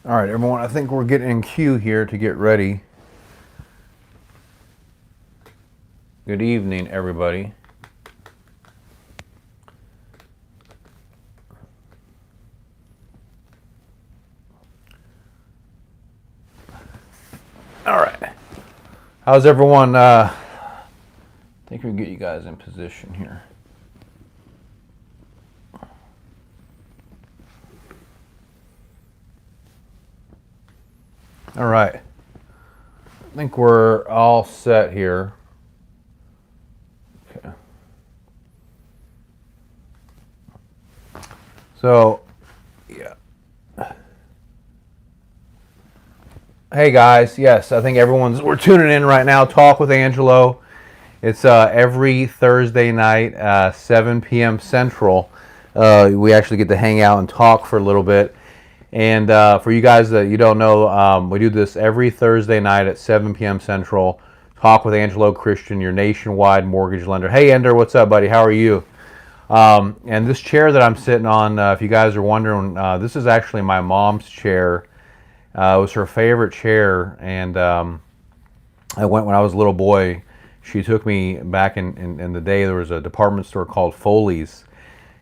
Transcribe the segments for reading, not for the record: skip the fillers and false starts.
All right, everyone, I think we're getting in queue here to get ready. Good evening, everybody. All right. How's everyone? I think we can get you guys in position here. All right. I think we're all set here. Okay. So, yeah. Hey guys, yes, I think we're tuning in right now. Talk with Angelo. It's every Thursday night, 7 p.m. Central. We actually get to hang out and talk for a little bit. And for you guys that you don't know, we do this every Thursday night at 7 p.m. Central. Talk with Angelo Christian, your nationwide mortgage lender. Hey, Ender, what's up, buddy? How are you? And this chair that I'm sitting on, if you guys are wondering, this is actually my mom's chair. It was her favorite chair, and I went when I was a little boy. She took me back in the day. There was a department store called Foley's,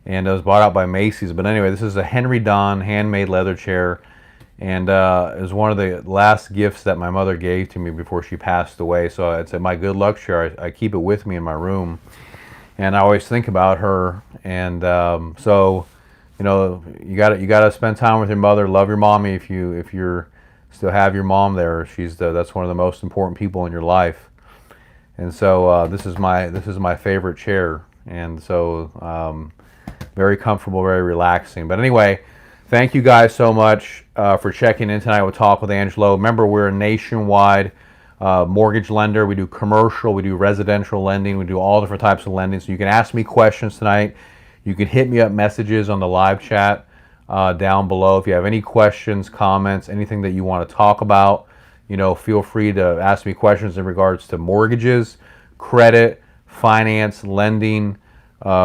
and it was bought out by Macy's. But anyway, this is a Henry Don handmade leather chair, and it was one of the last gifts that my mother gave to me before she passed away. So it's my good luck chair. I keep it with me in my room, and I always think about her. And so, you know, you gotta spend time with your mother. Love your mommy if you're still have your mom there. That's one of the most important people in your life. And so this is my favorite chair, and so. Very comfortable, very relaxing. But anyway, thank you guys so much for checking in tonight with Talk with Angelo. Remember, we're a nationwide mortgage lender. We do commercial, we do residential lending, we do all different types of lending. So you can ask me questions tonight. You can hit me up messages on the live chat down below. If you have any questions, comments, anything that you want to talk about, you know, feel free to ask me questions in regards to mortgages, credit, finance, lending,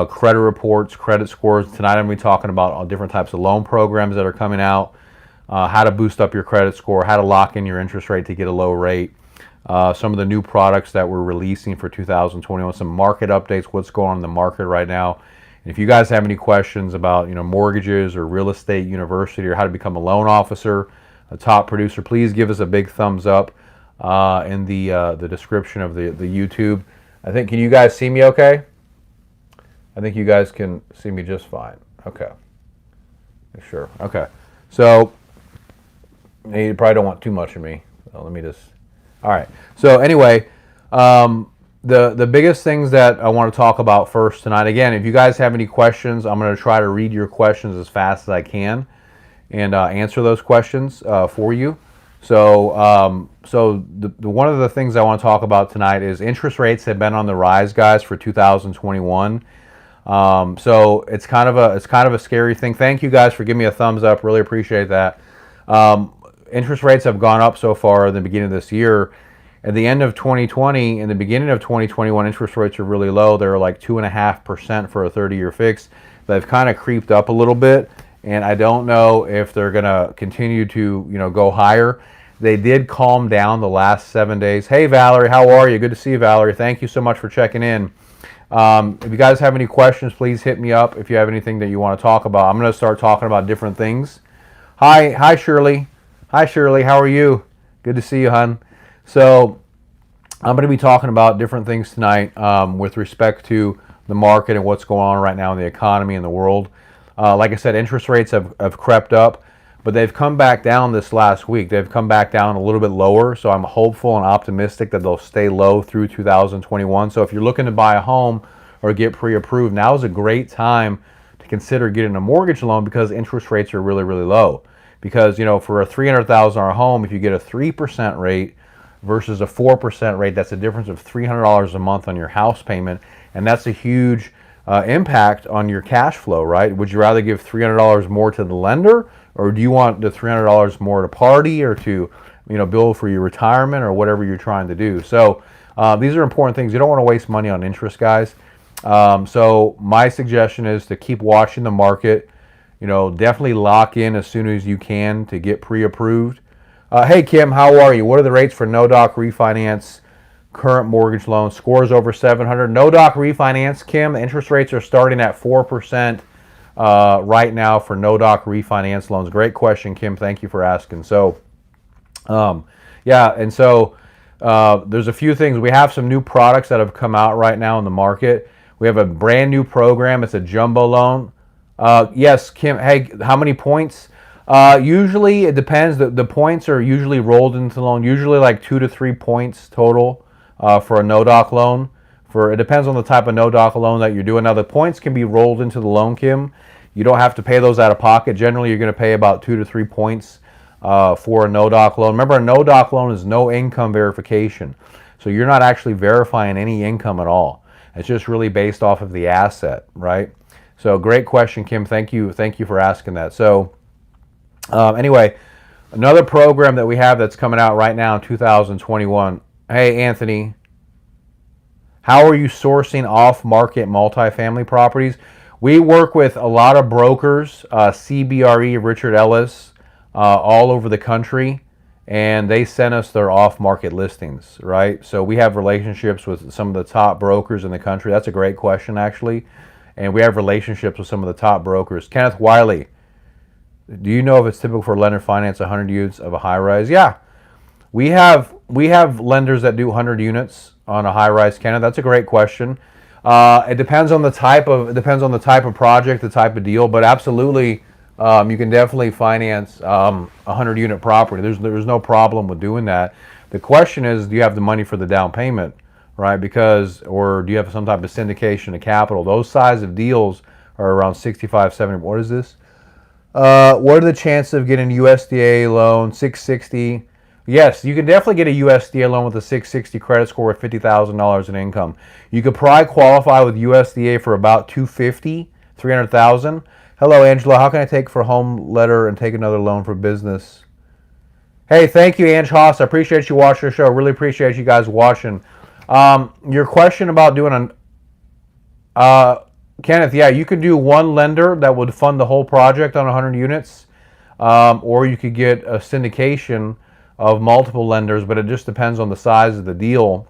credit reports, credit scores. Tonight I'm going to be talking about all different types of loan programs that are coming out, how to boost up your credit score, how to lock in your interest rate to get a low rate, some of the new products that we're releasing for 2021, some market updates, what's going on in the market right now. And if you guys have any questions about, you know, mortgages or real estate university or how to become a loan officer, a top producer, please give us a big thumbs up in the description of the YouTube. I think, can you guys see me okay? I think you guys can see me just fine. Okay. Sure. Okay. So, you probably don't want too much of me. So let me just... All right. So anyway, the biggest things that I want to talk about first tonight, again, if you guys have any questions, I'm going to try to read your questions as fast as I can and answer those questions for you. So, one of the things I want to talk about tonight is interest rates have been on the rise, guys, for 2021. So it's kind of a scary thing. Thank you guys for giving me a thumbs up. Really appreciate that. Interest rates have gone up so far in the beginning of this year. At the end of 2020 and the beginning of 2021, interest rates are really low. They're like 2.5% for a 30-year fix. They've kind of creeped up a little bit, and I don't know if they're going to continue to, you know, go higher. They did calm down the last 7 days. Hey, Valerie, how are you? Good to see you, Valerie. Thank you so much for checking in. If you guys have any questions, please hit me up if you have anything that you want to talk about. I'm going to start talking about different things. Hi, Shirley. Hi, Shirley. How are you? Good to see you, hon. So I'm going to be talking about different things tonight with respect to the market and what's going on right now in the economy and the world. Like I said, interest rates have crept up, but they've come back down this last week. They've come back down a little bit lower, so I'm hopeful and optimistic that they'll stay low through 2021. So if you're looking to buy a home or get pre-approved, now is a great time to consider getting a mortgage loan because interest rates are really, really low. Because, you know, for a $300,000 home, if you get a 3% rate versus a 4% rate, that's a difference of $300 a month on your house payment, and that's a huge impact on your cash flow, right? Would you rather give $300 more to the lender, or do you want the $300 more to party or to, you know, build for your retirement or whatever you're trying to do? So these are important things. You don't want to waste money on interest, guys. So my suggestion is to keep watching the market. definitely lock in as soon as you can to get pre-approved. Hey, Kim, how are you? What are the rates for no-doc refinance, current mortgage loan, scores over 700? No-doc refinance, Kim, the interest rates are starting at 4% right now for no-doc refinance loans. Great question, Kim. Thank you for asking. So, yeah, and so there's a few things. We have some new products that have come out right now in the market. We have a brand new program. It's a jumbo loan. Yes, Kim. Hey, how many points? Usually it depends. The points are usually rolled into the loan. Usually like 2 to 3 points total for a no-doc loan. It depends on the type of no-doc loan that you're doing. Now the points can be rolled into the loan, Kim. You don't have to pay those out of pocket. Generally, you're going to pay about 2 to 3 points for a no-doc loan. Remember, a no-doc loan is no income verification. So you're not actually verifying any income at all. It's just really based off of the asset, right? So great question, Kim. Thank you for asking that. So anyway, another program that we have that's coming out right now in 2021. Hey, Anthony, how are you sourcing off-market multifamily properties? We work with a lot of brokers, CBRE, Richard Ellis, all over the country, and they send us their off-market listings, right? So we have relationships with some of the top brokers in the country. That's a great question, actually. And we have relationships with some of the top brokers. Kenneth Wiley, do you know if it's typical for a lender to finance 100 units of a high-rise? Yeah, we have lenders that do 100 units on a high-rise, Kenneth. That's a great question. It depends on the type of project, the type of deal, but absolutely, you can definitely finance a 100-unit property. There's no problem with doing that. The question is, do you have the money for the down payment, right? Or do you have some type of syndication of capital? Those size of deals are around 65, 70. What is this? What are the chances of getting a USDA loan, 660? Yes, you can definitely get a USDA loan with a 660 credit score with $50,000 in income. You could probably qualify with USDA for about 250, 300,000. Hello, Angelo. How can I take for home letter and take another loan for business? Hey, thank you, Ange Haas. I appreciate you watching the show. Really appreciate you guys watching. Your question about doing Kenneth, yeah, you could do one lender that would fund the whole project on 100 units, or you could get a syndication of multiple lenders, but it just depends on the size of the deal.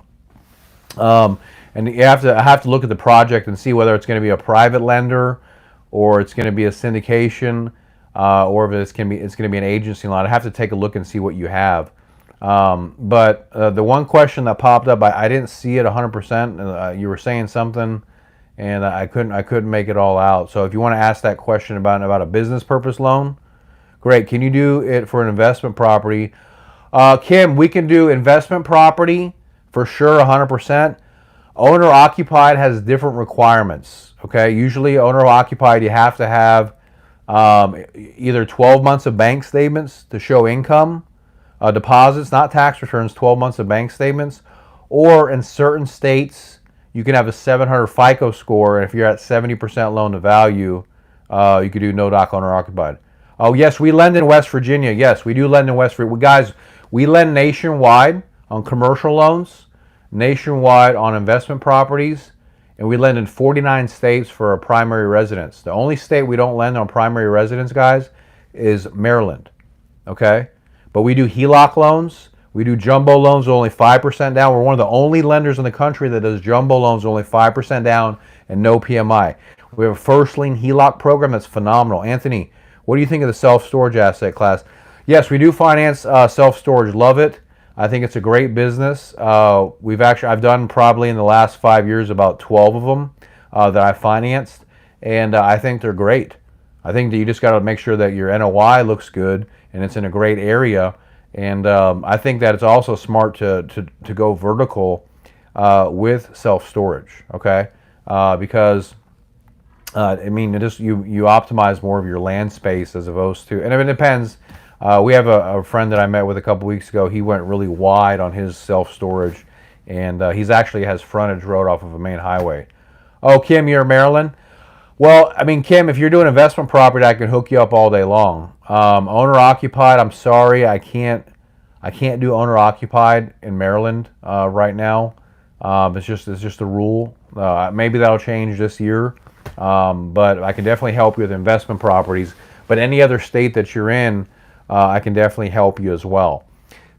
And you have to look at the project and see whether it's going to be a private lender, or it's going to be a syndication, or if it's going to be an agency loan. I have to take a look and see what you have. But the one question that popped up, I didn't see it 100%. You were saying something, and I couldn't make it all out. So if you want to ask that question about a business purpose loan, great. Can you do it for an investment property? Kim, we can do investment property for sure, 100%. Owner occupied has different requirements. Okay, usually owner occupied, you have to have either 12 months of bank statements to show income, deposits, not tax returns, 12 months of bank statements, or in certain states you can have a 700 FICO score, and if you're at 70% loan to value, you could do no doc owner occupied. Oh yes, we lend in West Virginia. Yes, we do lend in West Virginia. Guys, we lend nationwide on commercial loans, nationwide on investment properties, and we lend in 49 states for a primary residence. The only state we don't lend on primary residence, guys, is Maryland. Okay? But we do Heloc loans. We do jumbo loans only 5% down. We're one of the only lenders in the country that does jumbo loans only 5% down and no PMI. We have a first lien Heloc program that's phenomenal. Anthony, what do you think of the self-storage asset class? Yes, we do finance self-storage. Love it. I think it's a great business. I've done probably in the last 5 years about 12 of them that I financed, and I think they're great. I think that you just got to make sure that your NOI looks good and it's in a great area. And I think that it's also smart to go vertical with self-storage, okay? Because I mean, you optimize more of your land space as opposed to, and it depends. We have a friend that I met with a couple weeks ago. He went really wide on his self-storage, and he's actually has frontage road off of a main highway. Oh, Kim, you're in Maryland? Well, I mean, Kim, if you're doing investment property, I can hook you up all day long. Owner occupied, I'm sorry, I can't do owner occupied in Maryland right now. It's just a rule. Maybe that'll change this year. But I can definitely help you with investment properties. But any other state that you're in, I can definitely help you as well.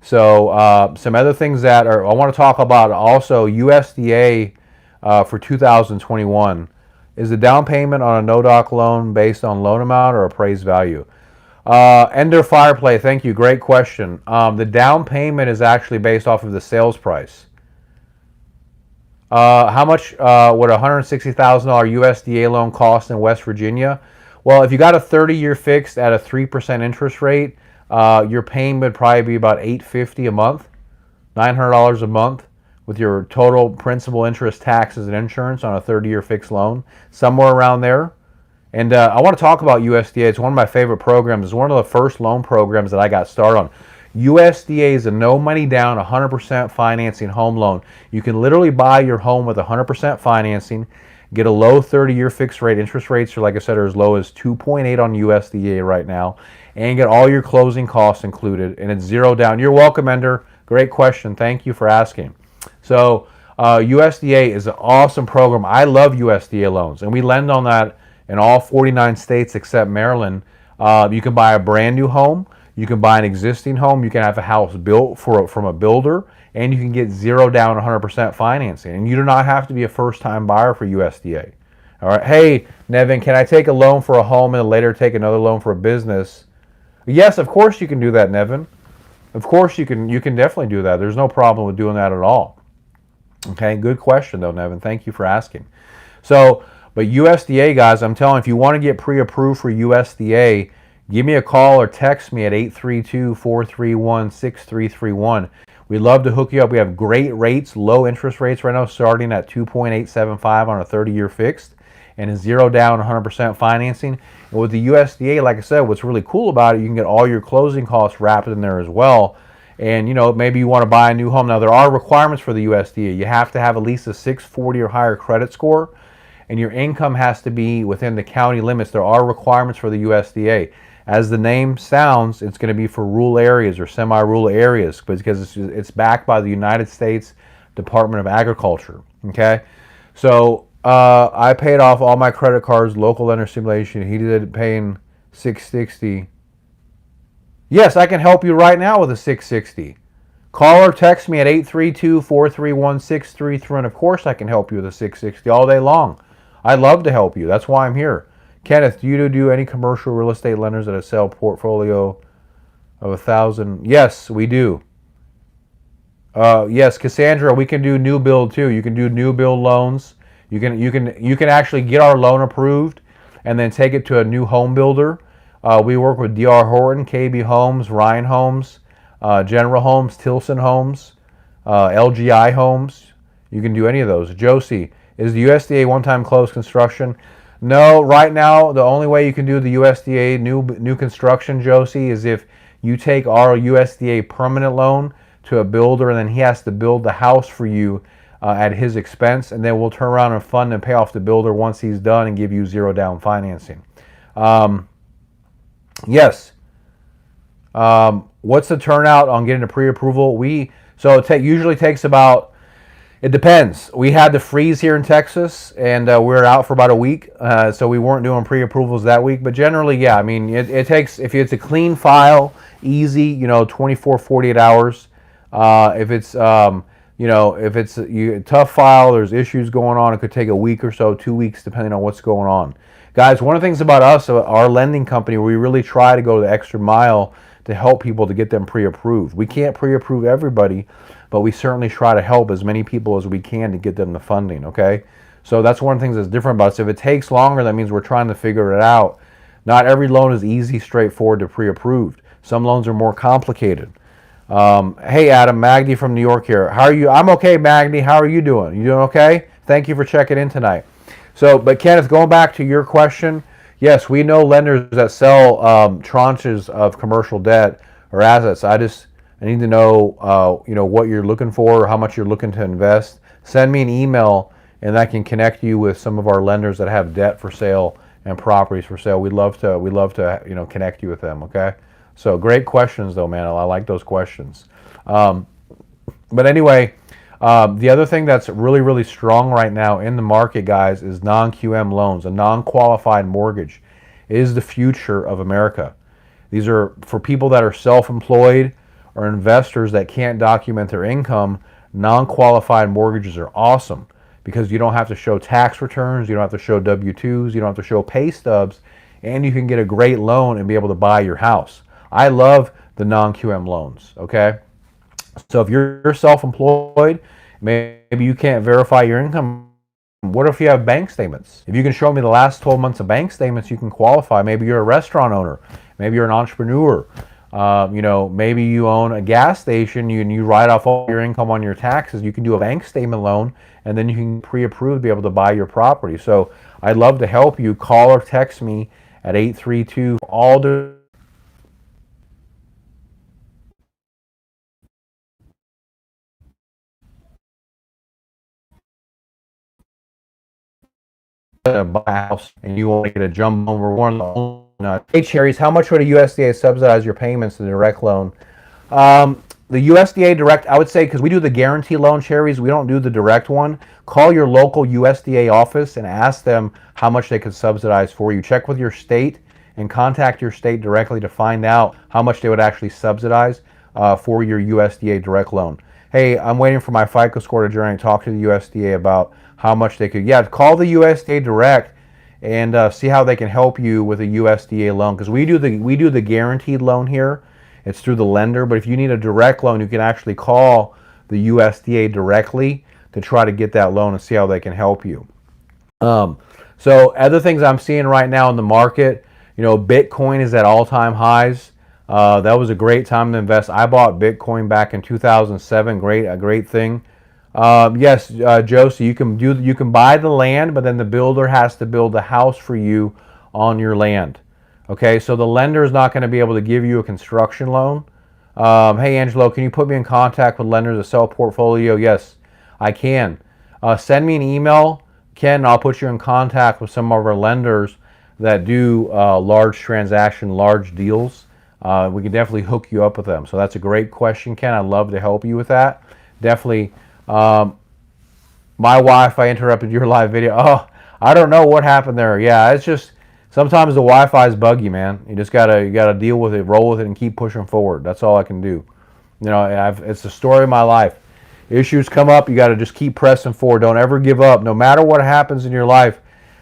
So some other things that I want to talk about also, USDA for 2021. Is the down payment on a no-doc loan based on loan amount or appraised value? Ender Fireplay, thank you. Great question. The down payment is actually based off of the sales price. How much would a $160,000 USDA loan cost in West Virginia? Well, if you got a 30-year fixed at a 3% interest rate, your payment would probably be about $850 a month, $900 a month, with your total principal, interest, taxes, and insurance on a 30-year fixed loan, somewhere around there. And I want to talk about USDA. It's one of my favorite programs. It's one of the first loan programs that I got started on. USDA is a no money down, 100% financing home loan. You can literally buy your home with 100% financing, get a low 30-year fixed rate. Interest rates are, like I said, are as low as 2.8 on USDA right now, and get all your closing costs included, and it's zero down. You're welcome, Ender. Great question. Thank you for asking. So USDA is an awesome program. I love USDA loans, and we lend on that in all 49 states except Maryland. You can buy a brand new home. You can buy an existing home. You can have a house built from a builder, and you can get zero down, 100% financing. And you do not have to be a first-time buyer for USDA. All right. Hey, Nevin, can I take a loan for a home and later take another loan for a business? Yes, of course you can do that, Nevin. Of course you can definitely do that. There's no problem with doing that at all. Okay, good question though, Nevin. Thank you for asking. So, but USDA, guys, I'm telling you, if you want to get pre-approved for USDA, give me a call or text me at 832-431-6331. We'd love to hook you up. We have great rates, low interest rates right now, starting at 2.875 on a 30-year fixed, and a zero down, 100% financing. And with the USDA, like I said, what's really cool about it, you can get all your closing costs wrapped in there as well. And, you know, maybe you want to buy a new home. Now, there are requirements for the USDA. You have to have at least a 640 or higher credit score, and your income has to be within the county limits. There are requirements for the USDA. As the name sounds, it's going to be for rural areas or semi-rural areas because it's backed by the United States Department of Agriculture. Okay? So I paid off all my credit cards, local lender simulation. He did paying $660. Yes, I can help you right now with a $660. Call or text me at 832-431-6331. And of course I can help you with a $660 all day long. I'd love to help you. That's why I'm here. Kenneth, do you do any commercial real estate lenders that sell portfolio of 1,000? Yes, we do. Yes, Cassandra, we can do new build too. You can do new build loans. You can actually get our loan approved and then take it to a new home builder. We work with D.R. Horton, KB Homes, Ryan Homes, General Homes, Tilson Homes, LGI Homes. You can do any of those. Josie, is the USDA one-time close construction? No, right now the only way you can do the USDA new construction, Josie, is if you take our USDA permanent loan to a builder, and then he has to build the house for you at his expense, and then we'll turn around and fund and pay off the builder once he's done and give you zero down financing. Yes. What's the turnout on getting a pre-approval? Usually takes about, it depends. We had the freeze here in Texas, and we were out for about a week, so we weren't doing pre-approvals that week. But generally, yeah, I mean, it takes, if it's a clean file, easy, 24, 48 hours. If it's, if it's a tough file, there's issues going on, it could take a week or so, 2 weeks, depending on what's going on. Guys, one of the things about us, our lending company, we really try to go the extra mile to help people to get them pre-approved. We can't pre-approve everybody, but we certainly try to help as many people as we can to get them the funding, okay? So that's one of the things that's different about us. If it takes longer, that means we're trying to figure it out. Not every loan is easy, straightforward to pre-approved. Some loans are more complicated. Hey, Adam, Magdi from New York here. How are you? I'm okay, Magdi. How are you doing? You doing okay? Thank you for checking in tonight. So, but Kenneth, going back to your question, yes, we know lenders that sell tranches of commercial debt or assets. I need to know, what you're looking for, or how much you're looking to invest. Send me an email, and I can connect you with some of our lenders that have debt for sale and properties for sale. We'd love to, connect you with them. Okay. So great questions, though, man. I like those questions. But anyway, The other thing that's really, really strong right now in the market, guys, is non-QM loans, a non-qualified mortgage. It is the future of America. These are for people that are self-employed or investors that can't document their income. Non-qualified mortgages are awesome because you don't have to show tax returns, you don't have to show W-2s, you don't have to show pay stubs, and you can get a great loan and be able to buy your house. I love the non-QM loans, okay? So if you're self-employed, maybe you can't verify your income. What if you have bank statements? If you can show me the last 12 months of bank statements, you can qualify. Maybe you're a restaurant owner. Maybe you're an entrepreneur. Maybe you own a gas station and you write off all your income on your taxes. You can do a bank statement loan, and then you can pre-approve to be able to buy your property. So I'd love to help you. Call or text me at 832 all the buy a house and you want to get a jumbo loan. We're one of the only. Hey, Cherries, how much would a USDA subsidize your payments to the direct loan? The USDA direct, I would say, because we do the guarantee loan, Cherries, we don't do the direct one. Call your local USDA office and ask them how much they could subsidize for you. Check with your state and contact your state directly to find out how much they would actually subsidize for your USDA direct loan. Hey, I'm waiting for my FICO score to generate. Talk to the USDA about how much they could. Yeah, call the USDA direct and see how they can help you with a USDA loan, because we do the guaranteed loan here. It's through the lender, but if you need a direct loan, you can actually call the USDA directly to try to get that loan and see how they can help you. So other things I'm seeing right now in the market, Bitcoin is at all-time highs. That was a great time to invest. I bought Bitcoin back in 2007. A great thing. Yes, Josie, you can buy the land, but then the builder has to build a house for you on your land. Okay, so the lender is not going to be able to give you a construction loan. Hey, Angelo, can you put me in contact with lenders to sell portfolio? Yes, I can. Send me an email, Ken, and I'll put you in contact with some of our lenders that do large transaction, large deals. We can definitely hook you up with them. So that's a great question, Ken. I'd love to help you with that. Definitely. My Wi-Fi interrupted your live video. Oh, I don't know what happened there. Yeah, it's just sometimes the Wi-Fi is buggy, man. You gotta deal with it, roll with it, and keep pushing forward. That's all I can do. It's the story of my life. Issues come up, you gotta just keep pressing forward. Don't ever give up. No matter what happens in your life,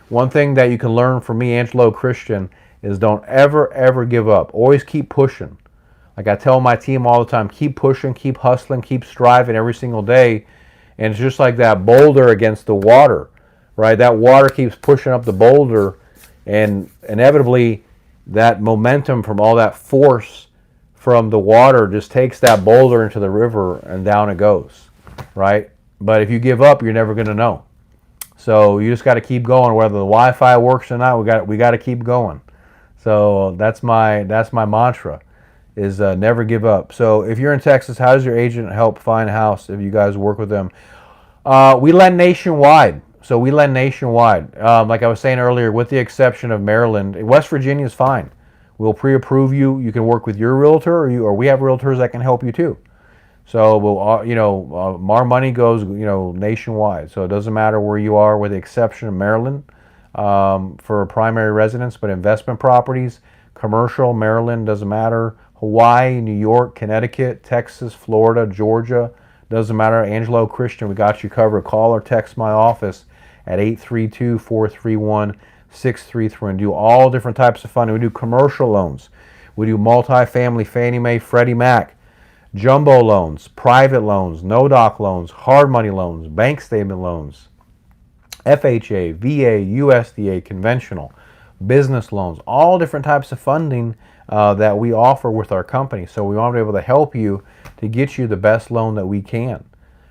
one thing that you can learn from me, Angelo Christian, is don't ever give up. Always keep pushing. Like I tell my team all the time, keep pushing, keep hustling, keep striving every single day. And it's just like that boulder against the water, right? That water keeps pushing up the boulder, and inevitably that momentum from all that force from the water just takes that boulder into the river and down it goes, right? But if you give up, you're never going to know. So you just got to keep going. Whether the Wi-Fi works or not, we got to keep going. So that's my mantra, is never give up. So if you're in Texas, how does your agent help find a house if you guys work with them? We lend nationwide. So we lend nationwide. Like I was saying earlier, with the exception of Maryland, West Virginia is fine. We'll pre-approve you. You can work with your realtor, or we have realtors that can help you too. So we'll, our money goes, nationwide. So it doesn't matter where you are, with the exception of Maryland, for primary residence, but investment properties, commercial, Maryland, doesn't matter. Hawaii, New York, Connecticut, Texas, Florida, Georgia, doesn't matter. Angelo Christian, we got you covered. Call or text my office at 832-431-633 and do all different types of funding. We do commercial loans. We do multifamily, Fannie Mae, Freddie Mac, jumbo loans, private loans, no-doc loans, hard money loans, bank statement loans, FHA, VA, USDA, conventional, business loans, all different types of funding that we offer with our company. So we want to be able to help you to get you the best loan that we can,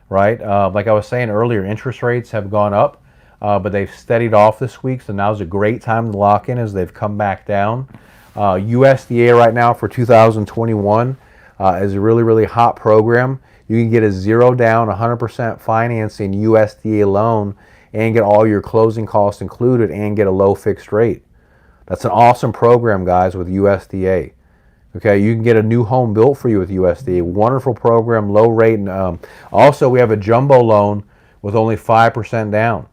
right? Like I was saying earlier, interest rates have gone up, but they've steadied off this week. So now's a great time to lock in as they've come back down. USDA right now for 2021 is a really, really hot program. You can get a 0 down, 100% financing USDA loan and get all your closing costs included and get a low fixed rate. That's an awesome program, guys, with USDA. Okay, you can get a new home built for you with USDA. Wonderful program, low rate. And also, we have a jumbo loan with only 5% down.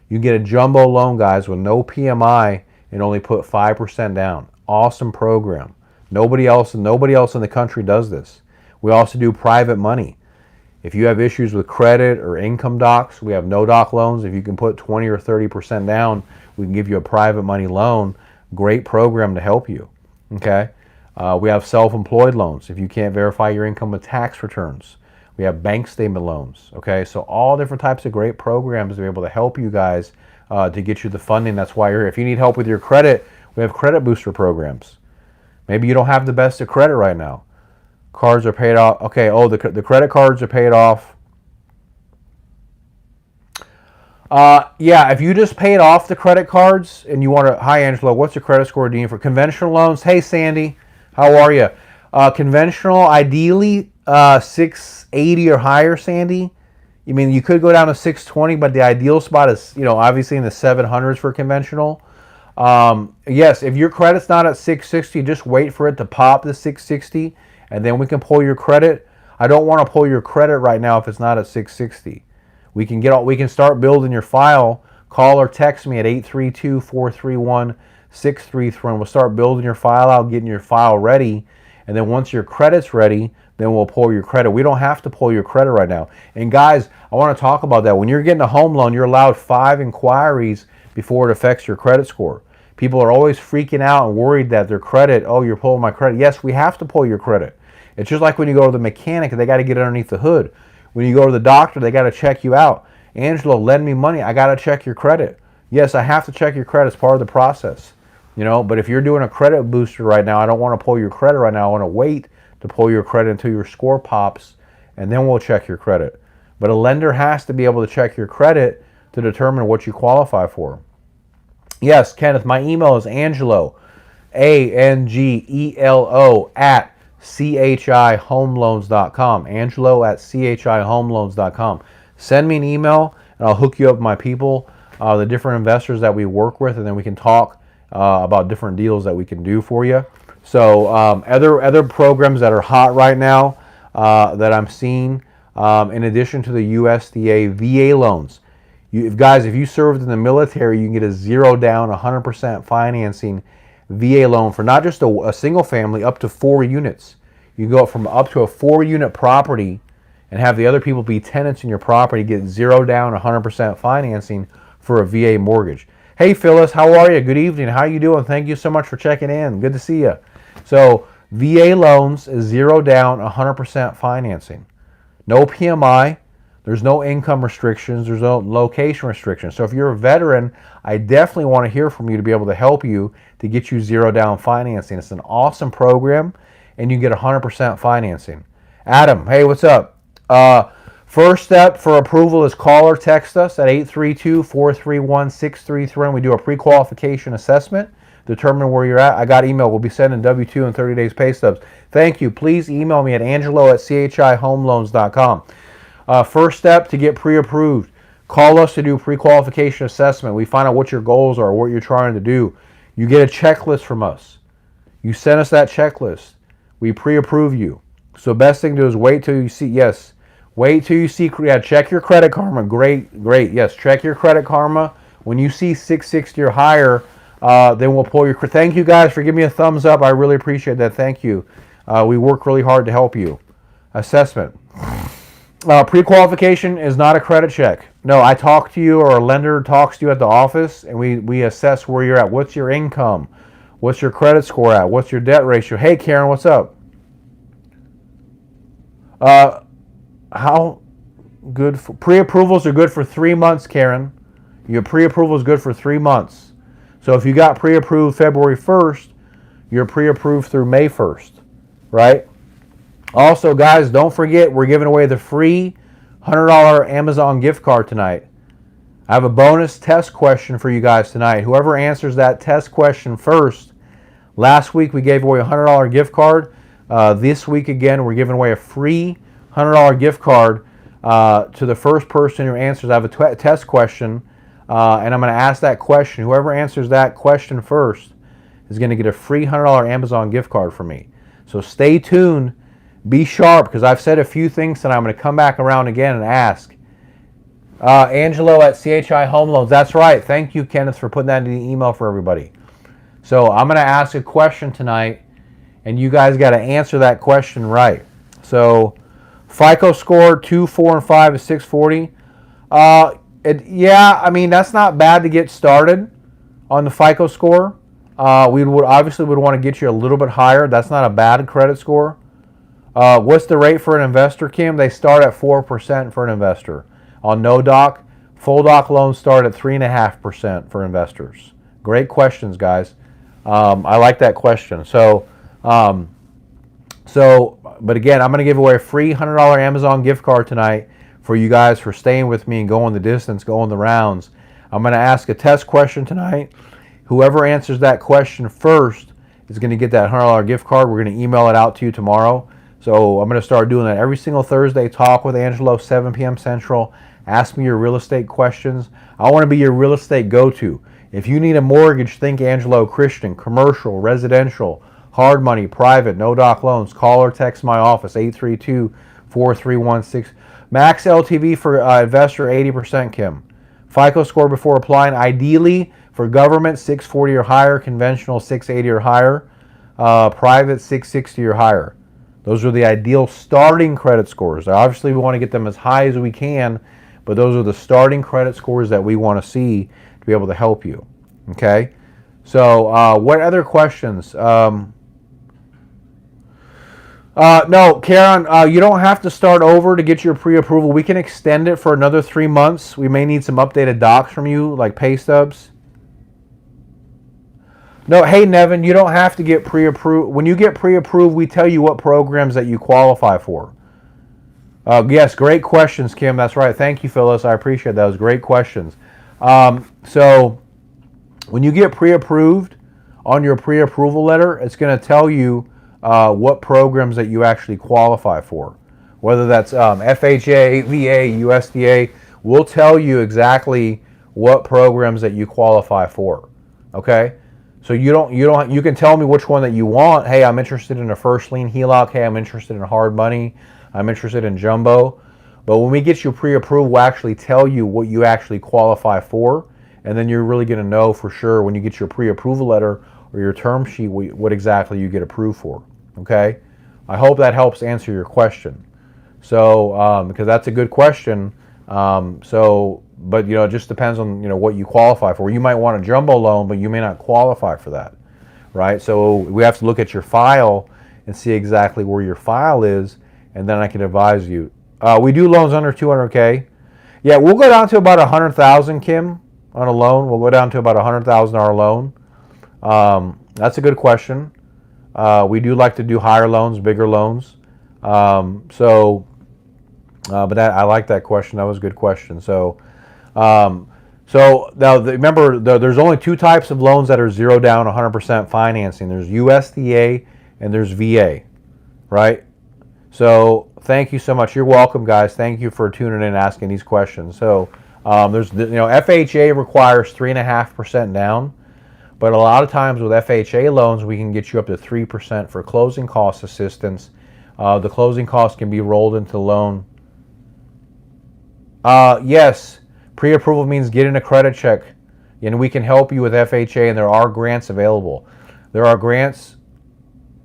You can get a jumbo loan, guys, with no PMI and only put 5% down. Awesome program. Nobody else in the country does this. We also do private money. If you have issues with credit or income docs, we have no doc loans. If you can put 20 or 30% down, we can give you a private money loan. Great program to help you. Okay. We have self-employed loans if you can't verify your income with tax returns. We have bank statement loans. Okay, so all different types of great programs to be able to help you guys to get you the funding. That's why you're here. If you need help with your credit, we have credit booster programs. Maybe you don't have the best of credit right now. Cards are paid off. Okay, the credit cards are paid off. Yeah, if you just paid off the credit cards and you want to, hi Angelo, what's your credit score, Dean, for conventional loans? Hey Sandy, how are you? Conventional, ideally 680 or higher, Sandy. I mean, you could go down to 620, but the ideal spot is, obviously in the 700s for conventional. Yes, if your credit's not at 660, just wait for it to pop the 660, and then we can pull your credit. I don't want to pull your credit right now if it's not at 660. We can start building your file. Call or text me at 832-431-6331. We'll start building your file out, getting your file ready, and then once your credit's ready, then we'll pull your credit. We don't have to pull your credit right now. And guys, I want to talk about that. When you're getting a home loan, you're allowed 5 inquiries before it affects your credit score. People are always freaking out and worried that their credit, oh, you're pulling my credit. Yes, we have to pull your credit. It's just like when you go to the mechanic, they got to get underneath the hood. When you go to the doctor, they got to check you out. Angelo, lend me money. I got to check your credit. Yes, I have to check your credit as part of the process. But if you're doing a credit booster right now, I don't want to pull your credit right now. I want to wait to pull your credit until your score pops, and then we'll check your credit. But a lender has to be able to check your credit to determine what you qualify for. Yes, Kenneth, my email is Angelo, Angelo at chihomeloans.com. Angelo at chihomeloans.com. Send me an email, and I'll hook you up with my people, the different investors that we work with, and then we can talk about different deals that we can do for you. So other programs that are hot right now that I'm seeing, in addition to the USDA VA loans. If you served in the military, you can get a 0 down, 100% financing VA loan for not just a single family, up to 4 units. You go up to a 4-unit property and have the other people be tenants in your property, get 0 down, 100% financing for a VA mortgage. Hey Phyllis, how are you? Good evening. How you doing? Thank you so much for checking in. Good to see you. So VA loans is 0 down, 100% financing. No PMI. There's no income restrictions. There's no location restrictions. So if you're a veteran, I definitely want to hear from you to be able to help you to get you 0 down financing. It's an awesome program, and you get 100% financing. Adam, hey, what's up? First step for approval is call or text us at 832-431-6331. We do a pre-qualification assessment, determine where you're at. I got email. We'll be sending W-2 and 30 days pay stubs. Thank you. Please email me at angelo@chihomeloans.com. First step to get pre-approved. Call us to do pre-qualification assessment. We find out what your goals are, what you're trying to do. You get a checklist from us. You send us that checklist. We pre-approve you. So best thing to do is wait till you see, yes, wait till you see, check your credit karma. Great. Yes, check your credit karma. When you see 660 or higher, then we'll pull your, thank you guys for giving me a thumbs up. I really appreciate that. Thank you. We work really hard to help you. Assessment. Pre-qualification is not a credit check. No, I talk to you or a lender talks to you at the office, and we assess where you're at. What's your income? What's your credit score at? What's your debt ratio? Hey, Karen, what's up? How good for pre-approvals are good for 3 months, Karen. Your pre-approval is good for 3 months. So if you got pre-approved February 1st, you're pre-approved through May 1st, right? Also, guys, don't forget we're giving away the free $100 Amazon gift card tonight. I have a bonus test question for you guys tonight. Whoever answers that test question first, last week we gave away a $100 gift card. This week again, we're giving away a free $100 gift card to the first person who answers. I have a test question, and I'm going to ask that question. Whoever answers that question first is going to get a free $100 Amazon gift card from me. So stay tuned. Be sharp, because I've said a few things and I'm going to come back around again and ask. Angelo at CHI Home Loans. That's right. Thank you, Kenneth, for putting that in the email for everybody. So I'm going to ask a question tonight, and you guys got to answer that question right. So FICO score 2, 4, and 5 is 640. Yeah, I mean, that's not bad to get started on the FICO score. We would obviously want to get you a little bit higher. That's not a bad credit score. What's the rate for an investor, Kim? They start at 4% for an investor. On no doc, full doc loans start at 3.5% for investors. Great questions, guys. I like that question. So, but again, I'm going to give away a free $100 Amazon gift card tonight for you guys for staying with me and going the distance, going the rounds. I'm going to ask a test question tonight. Whoever answers that question first is going to get that $100 gift card. We're going to email it out to you tomorrow. So I'm going to start doing that every single Thursday. Talk with Angelo, 7 p.m. Central. Ask me your real estate questions. I want to be your real estate go-to. If you need a mortgage, think Angelo Christian, commercial, residential, hard money, private, no doc loans. Call or text my office, 832-4316. Max LTV for investor, 80%, Kim. FICO score before applying, ideally for government, 640 or higher, conventional, 680 or higher, private, 660 or higher. Those are the ideal starting credit scores. Obviously, we want to get them as high as we can, but those are the starting credit scores that we want to see to be able to help you. Okay? So, what other questions? No, Karen, you don't have to start over to get your pre-approval. We can extend it for another 3 months. We may need some updated docs from you, like pay stubs. No, hey, Nevin, you don't have to get pre-approved. When you get pre-approved, we tell you what programs that you qualify for. Yes, great questions, Kim. That's right. Thank you, Phyllis. I appreciate that. Those great questions. So when you get pre-approved on your pre-approval letter, it's going to tell you what programs that you actually qualify for. Whether that's FHA, VA, USDA, we'll tell you exactly what programs that you qualify for. Okay? So you can tell me which one that you want. Hey, I'm interested in a first lien HELOC. Hey, I'm interested in hard money. I'm interested in jumbo. But when we get you pre-approved, we'll actually tell you what you actually qualify for. And then you're really going to know for sure when you get your pre-approval letter or your term sheet what exactly you get approved for. Okay? I hope that helps answer your question. So, because that's a good question. But it just depends on what you qualify for. You might want a jumbo loan, but you may not qualify for that, right? So we have to look at your file and see exactly where your file is, and then I can advise you. We do loans under 200K. Yeah, we'll go down to about 100,000, Kim, on a loan. We'll go down to about $100,000 loan. That's a good question. We do like to do higher loans, bigger loans. But I like that question. That was a good question. So now remember, there's only two types of loans that are zero down, 100% financing. There's USDA and there's VA, right? So thank you so much. You're welcome, guys. Thank you for tuning in and asking these questions. So there's FHA requires 3.5% down, but a lot of times with FHA loans, we can get you up to 3% for closing cost assistance. The closing costs can be rolled into the loan. Yes, pre-approval means getting a credit check, and we can help you with FHA, and there are grants available. There are grants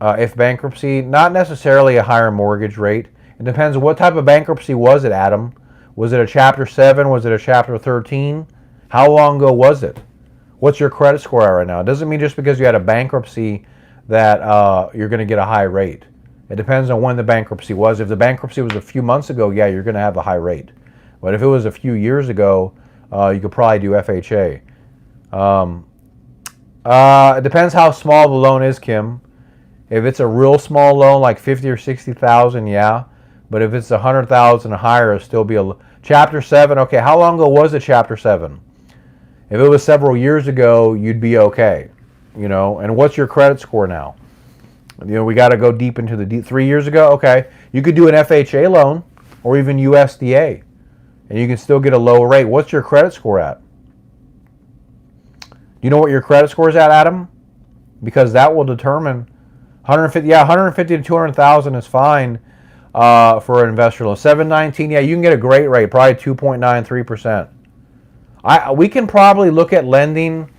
if bankruptcy, not necessarily a higher mortgage rate. It depends on what type of bankruptcy was it, Adam. Was it a Chapter 7? Was it a Chapter 13? How long ago was it? What's your credit score at right now? It doesn't mean just because you had a bankruptcy that you're going to get a high rate. It depends on when the bankruptcy was. If the bankruptcy was a few months ago, yeah, you're going to have a high rate. But if it was a few years ago, you could probably do FHA. It depends how small the loan is, Kim. If it's a real small loan, like 50 or 60,000, yeah. But if it's 100,000 or higher, it'll still be a Chapter 7. Okay, how long ago was it Chapter 7? If it was several years ago, you'd be okay. And what's your credit score now? We got to go deep into the 3 years ago. Okay, you could do an FHA loan or even USDA, and you can still get a low rate. What's your credit score at? Do you know what your credit score is at, Adam? Because that will determine 150, yeah, 150 to 200,000 is fine for an investor loan. 719, yeah, you can get a great rate, probably 2.93%. We can probably look at lending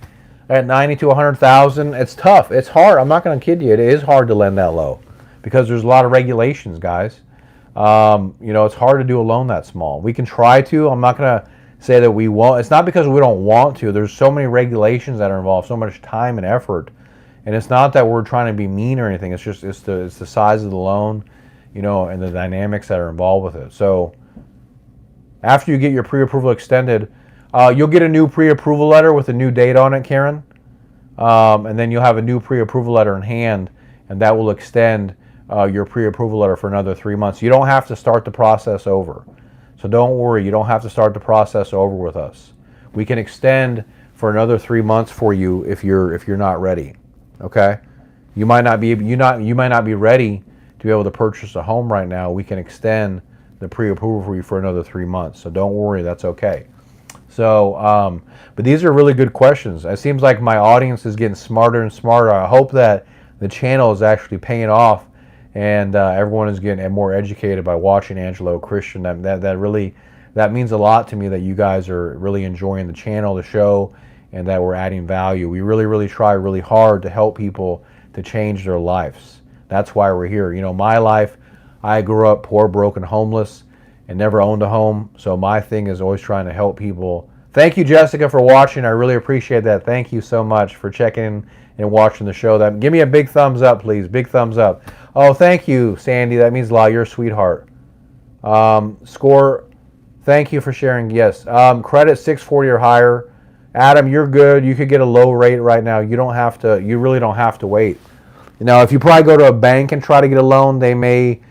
at 90 to 100,000. It's tough. It's hard. I'm not going to kid you. It is hard to lend that low because there's a lot of regulations, guys. It's hard to do a loan that small. We can try to. I'm not going to say that we won't. It's not because we don't want to. There's so many regulations that are involved, so much time and effort. And it's not that we're trying to be mean or anything. It's just it's the size of the loan, and the dynamics that are involved with it. So after you get your pre-approval extended, you'll get a new pre-approval letter with a new date on it, Karen. And then you'll have a new pre-approval letter in hand, and that will extend your pre-approval letter for another 3 months. You don't have to start the process over. So don't worry, you don't have to start the process over with us. We can extend for another 3 months for you if you're not ready. Okay? You might not be ready to be able to purchase a home right now. We can extend the pre-approval for you for another 3 months. So don't worry, that's okay. So, but these are really good questions. It seems like my audience is getting smarter and smarter. I hope that the channel is actually paying off, and everyone is getting more educated by watching Angelo Christian. That means a lot to me that you guys are really enjoying the channel, the show, and that we're adding value. We really try really hard to help people to change their lives. That's why we're here. My life, I grew up poor, broken, homeless, and never owned a home. So my thing is always trying to help people. Thank you, Jessica, for watching. I really appreciate that. Thank you so much for checking in and watching the show. Give me a big thumbs up, please. Big thumbs up. Oh, thank you, Sandy. That means a lot. You're a sweetheart. Score, thank you for sharing. Yes. Credit 640 or higher. Adam, you're good. You could get a low rate right now. You really don't have to wait. If you probably go to a bank and try to get a loan, they may.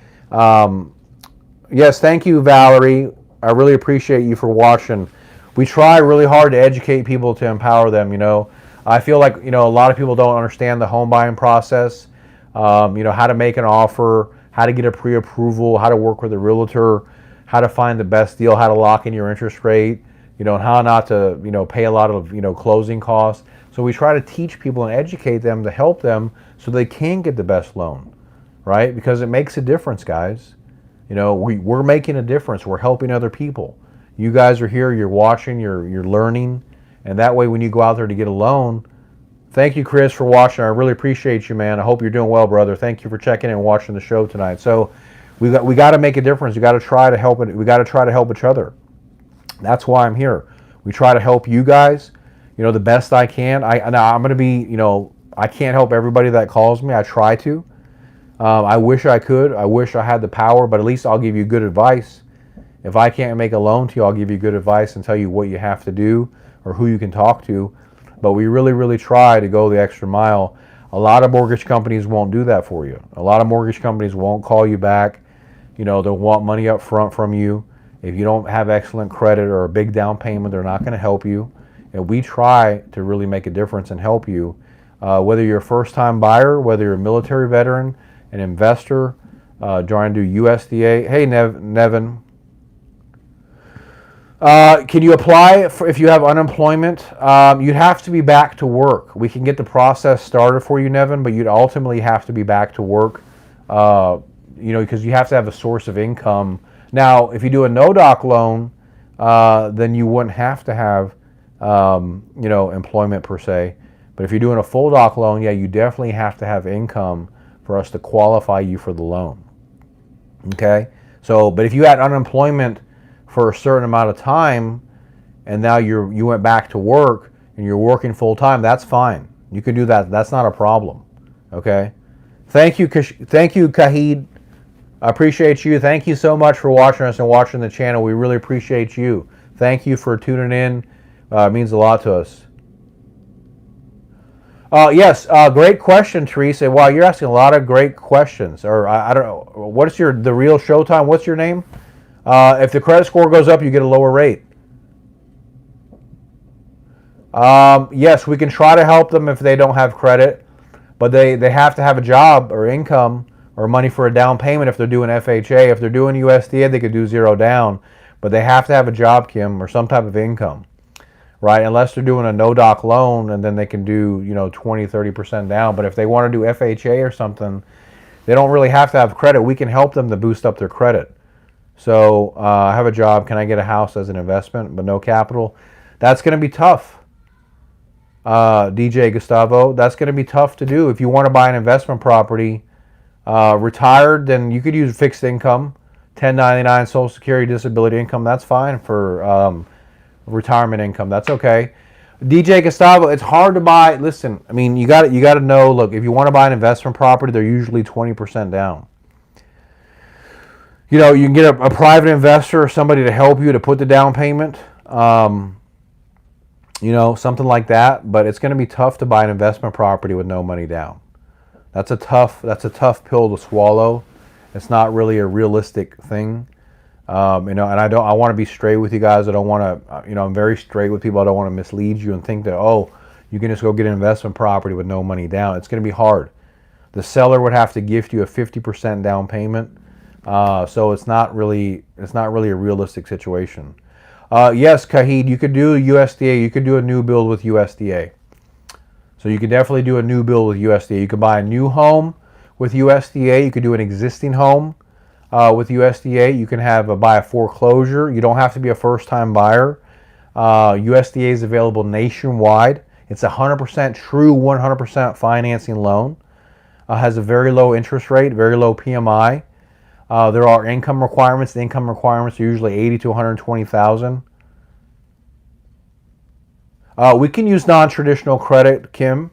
Yes, thank you, Valerie. I really appreciate you for watching. We try really hard to educate people, to empower them. I feel like a lot of people don't understand the home buying process. How to make an offer, how to get a pre-approval, how to work with a realtor, how to find the best deal, how to lock in your interest rate, and how not to pay a lot of closing costs. So we try to teach people and educate them to help them so they can get the best loan, right? Because it makes a difference, guys. We're making a difference. We're helping other people. You guys are here, you're watching, you're learning, and that way when you go out there to get a loan, thank you, Chris, for watching. I really appreciate you, man. I hope you're doing well, brother. Thank you for checking in and watching the show tonight. So we got to make a difference. We got to try to help it. We got to try to help each other. That's why I'm here. We try to help you guys, the best I can. I'm going to be, I can't help everybody that calls me. I try to. I wish I could. I wish I had the power, but at least I'll give you good advice. If I can't make a loan to you, I'll give you good advice and tell you what you have to do or who you can talk to. But we really try to go the extra mile. A lot of mortgage companies won't do that for you. A lot of mortgage companies won't call you back. They'll want money up front from you. If you don't have excellent credit or a big down payment, they're not going to help you. And we try to really make a difference and help you. Whether you're a first-time buyer, whether you're a military veteran, an investor, trying to do USDA. Hey, Nevin. Can you apply if you have unemployment? You'd have to be back to work. We can get the process started for you, Nevin, but you'd ultimately have to be back to work, because you have to have a source of income. Now, if you do a no-doc loan, then you wouldn't have to have, employment per se. But if you're doing a full doc loan, yeah, you definitely have to have income for us to qualify you for the loan. Okay? So, but if you had unemployment for a certain amount of time, and now you went back to work and you're working full time, that's fine. You can do that. That's not a problem. Okay? Thank you, Kahid. I appreciate you. Thank you so much for watching us and watching the channel. We really appreciate you. Thank you for tuning in. It means a lot to us. Yes, great question, Teresa. Wow, you're asking a lot of great questions. Or I don't know. What's the real Showtime? What's your name? If the credit score goes up, you get a lower rate. Yes, we can try to help them if they don't have credit, but they have to have a job or income or money for a down payment if they're doing FHA. If they're doing USDA, they could do zero down, but they have to have a job, Kim, or some type of income. right? Unless they're doing a no-doc loan, and then they can do 20, 30% down. But if they want to do FHA or something, they don't really have to have credit. We can help them to boost up their credit. So I have a job. Can I get a house as an investment but no capital? That's going to be tough. DJ Gustavo, that's going to be tough to do. If you want to buy an investment property, retired, then you could use fixed income, 1099, Social Security, disability income. That's fine for retirement income. That's okay. DJ Gustavo, it's hard to buy. Listen, I mean, you got to know. Look, if you want to buy an investment property, they're usually 20% down. You can get a private investor or somebody to help you to put the down payment. Something like that. But it's going to be tough to buy an investment property with no money down. That's a tough pill to swallow. It's not really a realistic thing. And I want to be straight with you guys. I don't want to, I'm very straight with people. I don't want to mislead you and think that, you can just go get an investment property with no money down. It's going to be hard. The seller would have to gift you a 50% down payment. So it's not really a realistic situation. Yes, Kahid, you could do USDA. You could do a new build with USDA. So you could definitely do a new build with USDA. You could buy a new home with USDA. You could do an existing home with USDA. You can buy a foreclosure. You don't have to be a first-time buyer. USDA is available nationwide. It's 100% true 100% financing loan. Has a very low interest rate, very low PMI. There are income requirements. The income requirements are usually $80,000 to $120,000. We can use non-traditional credit, Kim.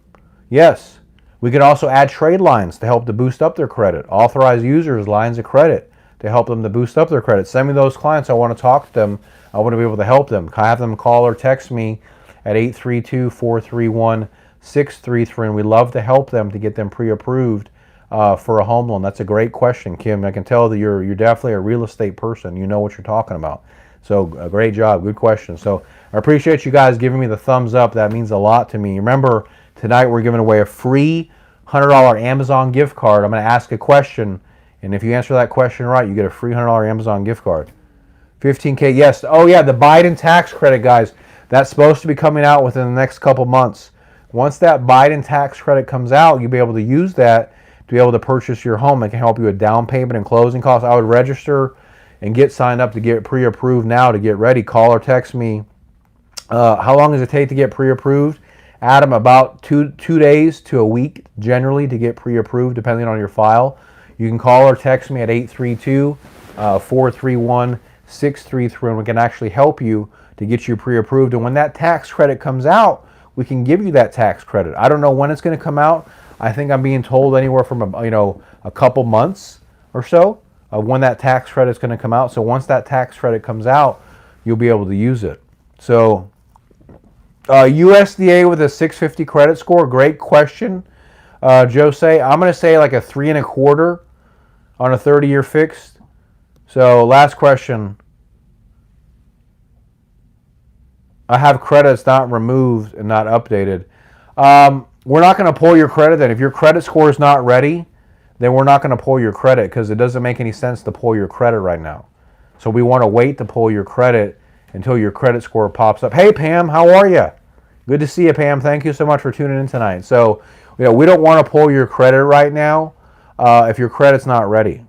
Yes. We can also add trade lines to help to boost up their credit. Authorized users, lines of credit to help them to boost up their credit. Send me those clients. I want to talk to them. I want to be able to help them. Have them call or text me at 832-431-633. And we love to help them to get them pre-approved for a home loan. That's a great question, Kim. I can tell that you're definitely a real estate person. You know what you're talking about. So a great job. Good question. So I appreciate you guys giving me the thumbs up. That means a lot to me. Remember, tonight we're giving away a free $100 Amazon gift card. I'm going to ask a question, and if you answer that question right, you get a free $100 Amazon gift card. 15K, yes. Oh yeah, the Biden tax credit, guys. That's supposed to be coming out within the next couple months. Once that Biden tax credit comes out, you'll be able to use that to be able to purchase your home. It can help you with down payment and closing costs. I would register and get signed up to get pre-approved now to get ready. Call or text me. How long does it take to get pre-approved? Adam, about two days to a week generally to get pre-approved depending on your file. You can call or text me at 832-431-633 and we can actually help you to get you pre-approved. And when that tax credit comes out, we can give you that tax credit. I don't know when it's going to come out. I think I'm being told anywhere from a couple months or so of when that tax credit is going to come out. So once that tax credit comes out, you'll be able to use it. So USDA with a 650 credit score, great question. Jose, I'm going to say like a 3.25 on a 30-year fixed. So last question. I have credits not removed and not updated. We're not going to pull your credit then. If your credit score is not ready, then we're not going to pull your credit because it doesn't make any sense to pull your credit right now. So we want to wait to pull your credit until your credit score pops up. Hey, Pam, how are you? Good to see you, Pam. Thank you so much for tuning in tonight. So, we don't want to pull your credit right now if your credit's not ready.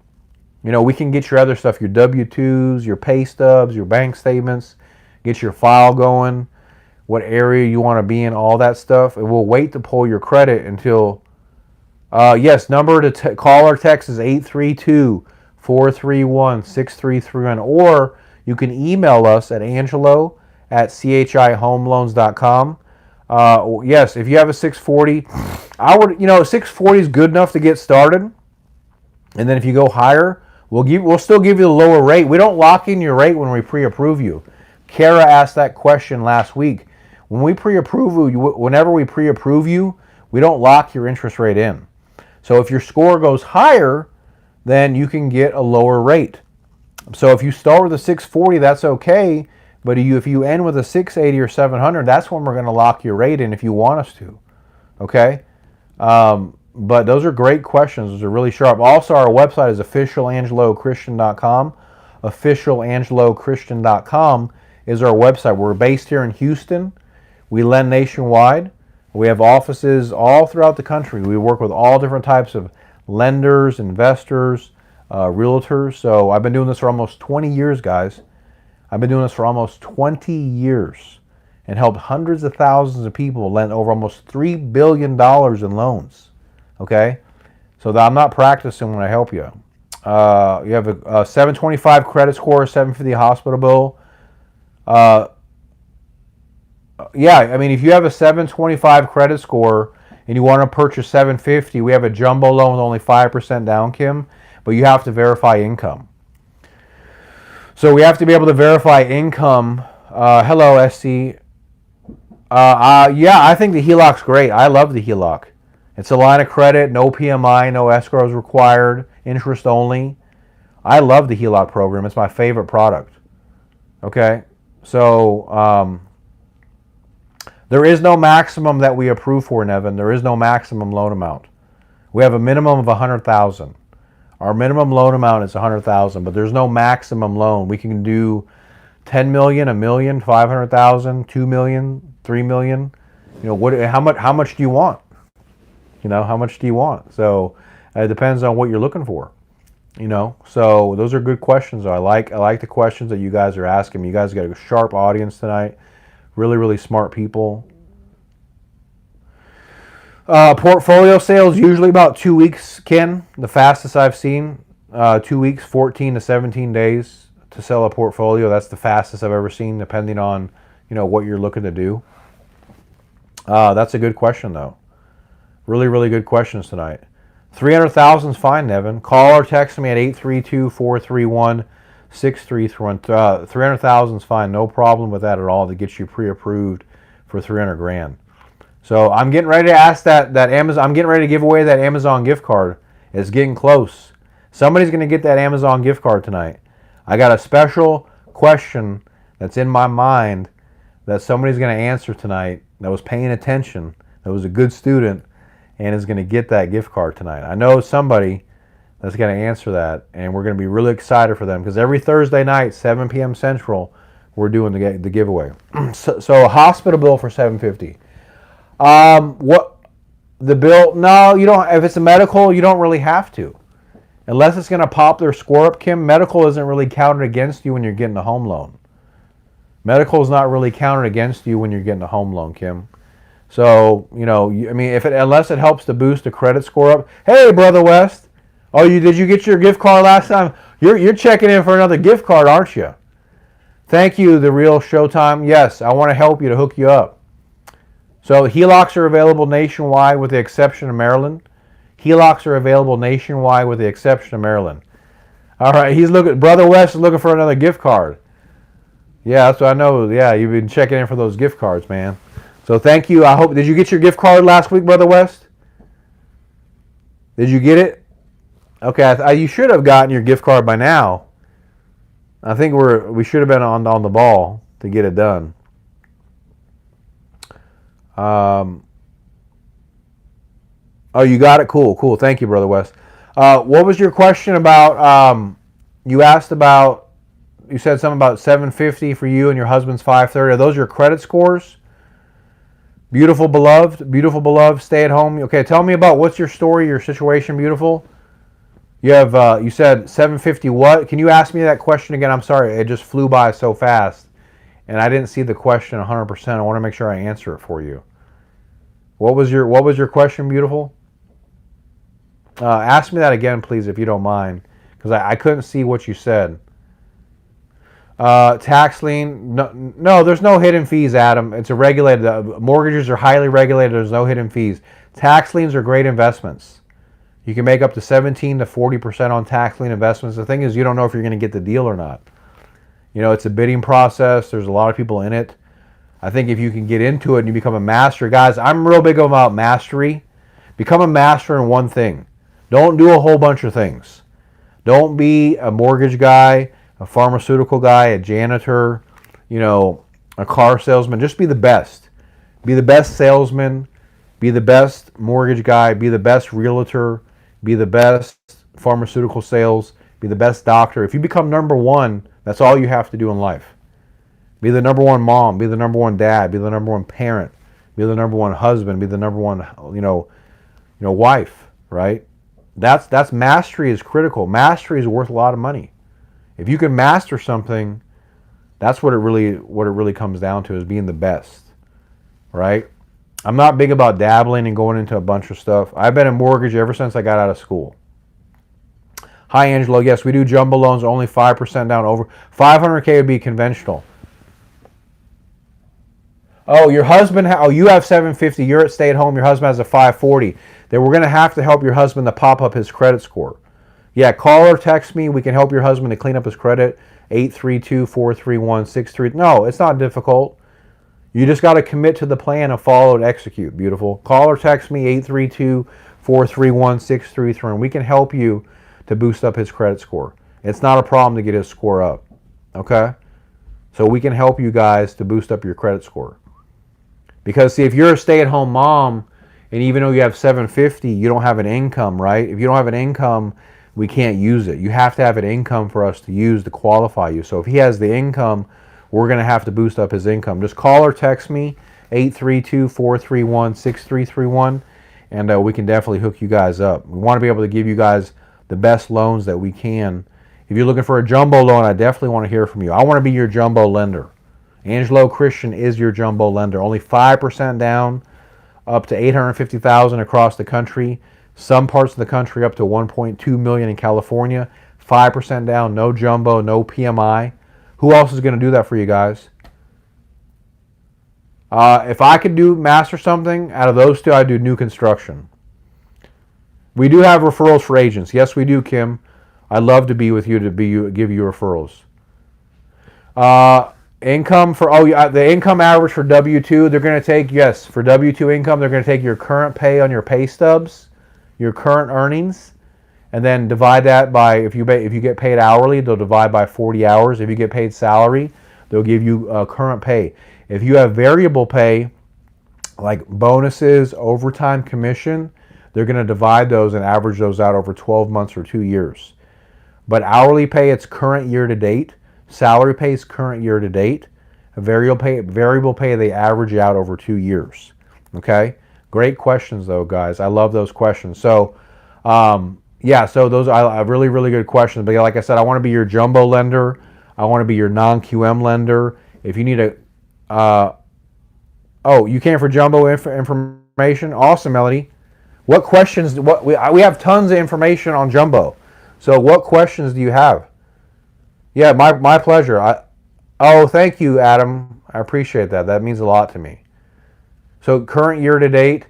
We can get your other stuff, your W-2s, your pay stubs, your bank statements, get your file going, what area you want to be in, all that stuff. And we'll wait to pull your credit until, yes, number to call or text is 832-431-6331. Or you can email us at angelo@chihomeloans.com. Yes, if you have a 640, I would, 640 is good enough to get started. And then if you go higher, we'll still give you the lower rate. We don't lock in your rate when we pre-approve you. Kara asked that question last week. When we pre-approve you, whenever we pre-approve you, we don't lock your interest rate in. So if your score goes higher, then you can get a lower rate. So if you start with a 640, that's okay. But if you end with a 680 or 700, that's when we're going to lock your rate in if you want us to. Okay? But those are great questions. Those are really sharp. Also, our website is officialangelochristian.com. Officialangelochristian.com is our website. We're based here in Houston. We lend nationwide. We have offices all throughout the country. We work with all different types of lenders, investors, realtors. So I've been doing this for almost 20 years, guys. I've been doing this for almost 20 years and helped hundreds of thousands of people lend over almost $3 billion in loans. Okay? So that I'm not practicing when I help you. You have a 725 credit score, 750 hospital bill. Yeah, I mean, if you have a 725 credit score and you want to purchase 750, we have a jumbo loan with only 5% down, Kim, but you have to verify income. So we have to be able to verify income. Hello, SC. Yeah, I think the Heloc's great. I love the Heloc. It's a line of credit, no PMI, no escrows required, interest only. I love the Heloc program. It's my favorite product. Okay? So, there is no maximum that we approve for, Nevin. There is no maximum loan amount. We have a minimum of $100,000. Our minimum loan amount is $100,000, but there's no maximum loan. We can do $10 million, $1 million, $500,000, $2 million, $3 million. You know, how much do you want? You know, how much do you want? So it depends on what you're looking for. You know, so those are good questions. I like the questions that you guys are asking. You guys got a sharp audience tonight. Really, really smart people. Portfolio sales usually about 2 weeks, Ken. The fastest I've seen, 2 weeks, 14 to 17 days to sell a portfolio. That's the fastest I've ever seen, depending on, you know, what you're looking to do. That's a good question, though. Really, really good questions tonight. 300,000 is fine, Nevin. Call or text me at 832-431-6331. 300,000 is fine. No problem with that at all to get you pre-approved for 300 grand. So I'm getting ready to ask that Amazon. I'm getting ready to give away that Amazon gift card. It's getting close. Somebody's going to get that Amazon gift card tonight. I got a special question that's in my mind that somebody's going to answer tonight that was paying attention, that was a good student, and is going to get that gift card tonight. I know somebody that's going to answer that, and we're going to be really excited for them because every Thursday night, 7 p.m. Central, we're doing the giveaway. So a hospital bill for $750. What the bill? No, you don't. If it's a medical, you don't really have to, unless it's going to pop their score up. Kim, medical isn't really counted against you when you're getting a home loan. Medical is not really counted against you when you're getting a home loan, Kim. So, you know, I mean, unless it helps to boost the credit score up. Hey, Brother West. Oh, did you get your gift card last time? You're checking in for another gift card, aren't you? Thank you, The Real Showtime. Yes, I want to help you to hook you up. So Helocs are available nationwide with the exception of Maryland. Helocs are available nationwide with the exception of Maryland. All right, Brother West is looking for another gift card. Yeah, that's what I know. Yeah, you've been checking in for those gift cards, man. So thank you. Did you get your gift card last week, Brother West? Did you get it? Okay, you should have gotten your gift card by now. I think we should have been on the ball to get it done. Oh, you got it? Cool. Thank you, Brother West. What was your question about, you said something about 750 for you and your husband's 530. Are those your credit scores? Beautiful, beloved, stay at home. Okay, tell me about what's your story, your situation, beautiful. You said 750 what? Can you ask me that question again? I'm sorry, it just flew by so fast. And I didn't see the question 100%. I want to make sure I answer it for you. What was your question, beautiful? Ask me that again, please, if you don't mind, because I couldn't see what you said. Tax lien? No, there's no hidden fees, Adam. It's a regulated. Mortgages are highly regulated. There's no hidden fees. Tax liens are great investments. You can make up to 17 to 40% on tax lien investments. The thing is, you don't know if you're going to get the deal or not. You know, it's a bidding process. There's a lot of people in it. I think if you can get into it and you become a master, guys, I'm real big about mastery. Become a master in one thing. Don't do a whole bunch of things. Don't be a mortgage guy, a pharmaceutical guy, a janitor, you know, a car salesman. Just be the best. Be the best salesman. Be the best mortgage guy. Be the best realtor. Be the best pharmaceutical sales. Be the best doctor. If you become number one, that's all you have to do in life. Be the number one mom. Be the number one dad. Be the number one parent. Be the number one husband. Be the number one, wife. Right? That's mastery is critical. Mastery is worth a lot of money. If you can master something, that's what it really comes down to, is being the best. Right? I'm not big about dabbling and going into a bunch of stuff. I've been in mortgage ever since I got out of school. Hi, Angelo. Yes, we do jumbo loans, only 5% down. Over 500K would be conventional. Oh, your husband, you have 750. You're at stay at home. Your husband has a 540. Then we're going to have to help your husband to pop up his credit score. Yeah, call or text me. We can help your husband to clean up his credit. 832-431-63. No, it's not difficult. You just got to commit to the plan and follow and execute. Beautiful. Call or text me, 832-431-633, and we can help you to boost up his credit score. It's not a problem to get his score up. Okay? So we can help you guys to boost up your credit score. Because, see, if you're a stay-at-home mom, and even though you have 750, you don't have an income, right? If you don't have an income, we can't use it. You have to have an income for us to use to qualify you. So if he has the income, we're going to have to boost up his income. Just call or text me, 832-431-6331, and we can definitely hook you guys up. We want to be able to give you guys the best loans that we can. If you're looking for a jumbo loan, I definitely want to hear from you. I want to be your jumbo lender. Angelo Christian is your jumbo lender. Only 5% down, up to $850,000 across the country. Some parts of the country up to $1.2 million in California. 5% down, no jumbo, no PMI. Who else is going to do that for you guys? If I could master something out of those two, I'd do new construction. We do have referrals for agents. Yes, we do, Kim. I'd love to be with you to give you referrals. Income for the income average for W-2, they're going to take, yes, for W-2 income, they're going to take your current pay on your pay stubs, your current earnings, and then divide that by, if you get paid hourly, they'll divide by 40 hours. If you get paid salary, they'll give you current pay. If you have variable pay, like bonuses, overtime, commission, they're going to divide those and average those out over 12 months or 2 years. But hourly pay, it's current year to date. Salary pay is current year to date. Variable pay, they average out over 2 years. Okay? Great questions, though, guys. I love those questions. So, so those are really, really good questions. But like I said, I want to be your jumbo lender. I want to be your non-QM lender. If you need you came for jumbo information? Awesome, Melody. What questions? We have tons of information on jumbo. So what questions do you have? Yeah, my pleasure. Thank you, Adam. I appreciate that. That means a lot to me. So current year to date,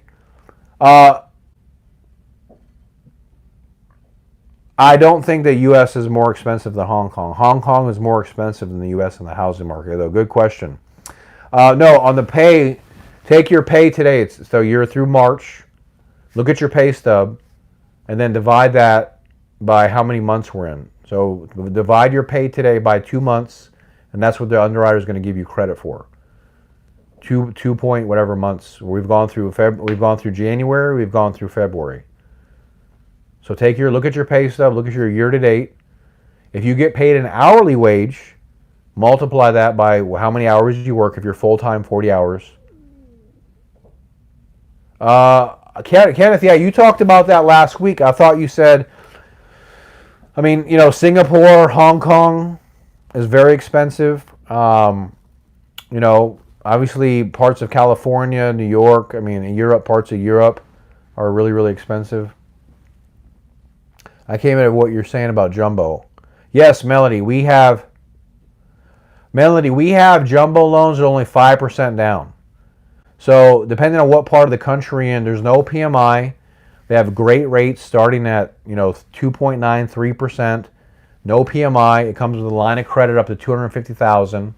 I don't think the U.S. is more expensive than Hong Kong. Hong Kong is more expensive than the U.S. in the housing market, though. Good question. No, on the pay, take your pay today. So you're through March. Look at your pay stub, and then divide that by how many months we're in. So divide your pay today by 2 months, and that's what the underwriter is going to give you credit for. 2 point whatever months. We've gone through January, we've gone through February. So look at your pay stub, look at your year to date. If you get paid an hourly wage, multiply that by how many hours you work. If you're full-time, 40 hours. Kenneth, yeah, you talked about that last week. I thought you said, Singapore, Hong Kong is very expensive. Obviously parts of California, New York, Europe, parts of Europe are really, really expensive. I came into what you're saying about jumbo. Yes, Melody, we have jumbo loans that are only 5% down. So depending on what part of the country you're in, there's no PMI. They have great rates starting at 2.93%. No PMI. It comes with a line of credit up to $250,000.